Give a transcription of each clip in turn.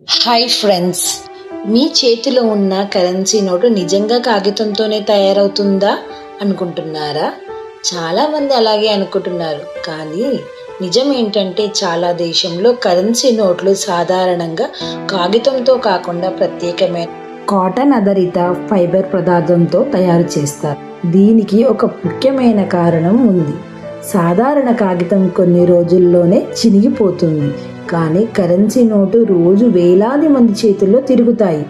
Hi friends, మీ చేతిలో ఉన్న currency note నిజంగా కాగితంతోనే తయారవుతుందా అనుకుంటున్నారా? చాలామంది అలాగే అనుకుంటున్నారు. కానీ నిజం ఏంటంటే చాలా దేశంలో కరెన్సీ నోట్లు సాధారణంగా కాగితంతో కాకుండా ప్రత్యేకమైన కాటన్ ఆధారిత ఫైబర్ పదార్థంతో తయారు చేస్తారు. దీనికి ఒక ముఖ్యమైన కారణం ఉంది. సాధారణ కాగితం కొన్ని రోజుల్లోనే చినిగిపోతుంది, కానీ కరెన్సీ నోటు రోజు వేలాది మంది చేతుల్లో తిరుగుతాయి.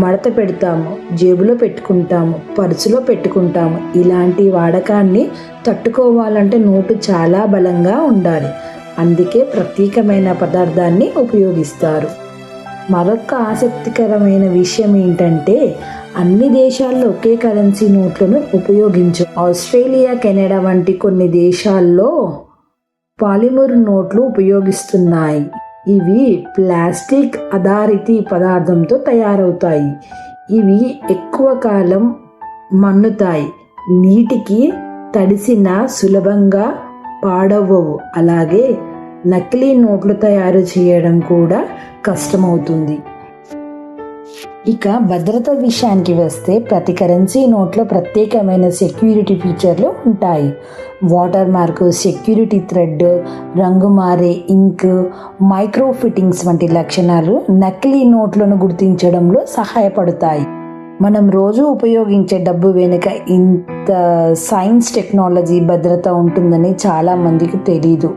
మడత పెడతాము, జేబులో పెట్టుకుంటాము, పర్సులో పెట్టుకుంటాము. ఇలాంటి వాడకాన్ని తట్టుకోవాలంటే నోటు చాలా బలంగా ఉండాలి. అందుకే ప్రత్యేకమైన పదార్థాన్ని ఉపయోగిస్తారు. మరొక ఆసక్తికరమైన విషయం ఏంటంటే అన్ని దేశాల్లో ఒకే కరెన్సీ నోట్లను ఉపయోగించు. ఆస్ట్రేలియా, కెనడా వంటి కొన్ని దేశాల్లో పాలిమర్ నోట్లు ఉపయోగిస్తున్నాయి. ఇవి ప్లాస్టిక్ ఆధారిత పదార్థంతో తయారవుతాయి. ఇవి ఎక్కువ కాలం మన్నుతాయి, నీటికి తడిసిన సులభంగా పాడవవు. అలాగే నకిలీ నోట్లు తయారు చేయడం కూడా కష్టమవుతుంది. ఇక భద్రత విషయానికి వస్తే ప్రతి కరెన్సీ నోట్లో ప్రత్యేకమైన సెక్యూరిటీ ఫీచర్లు ఉంటాయి. వాటర్ మార్క్, సెక్యూరిటీ థ్రెడ్, రంగు మారే ఇంక్, మైక్రో ఫిట్టింగ్స్ వంటి లక్షణాలు నకిలీ నోట్లను గుర్తించడంలో సహాయపడతాయి. మనం రోజు ఉపయోగించే డబ్బు వెనుక ఇంత సైన్స్, టెక్నాలజీ, భద్రత ఉంటుందని చాలామందికి తెలీదు.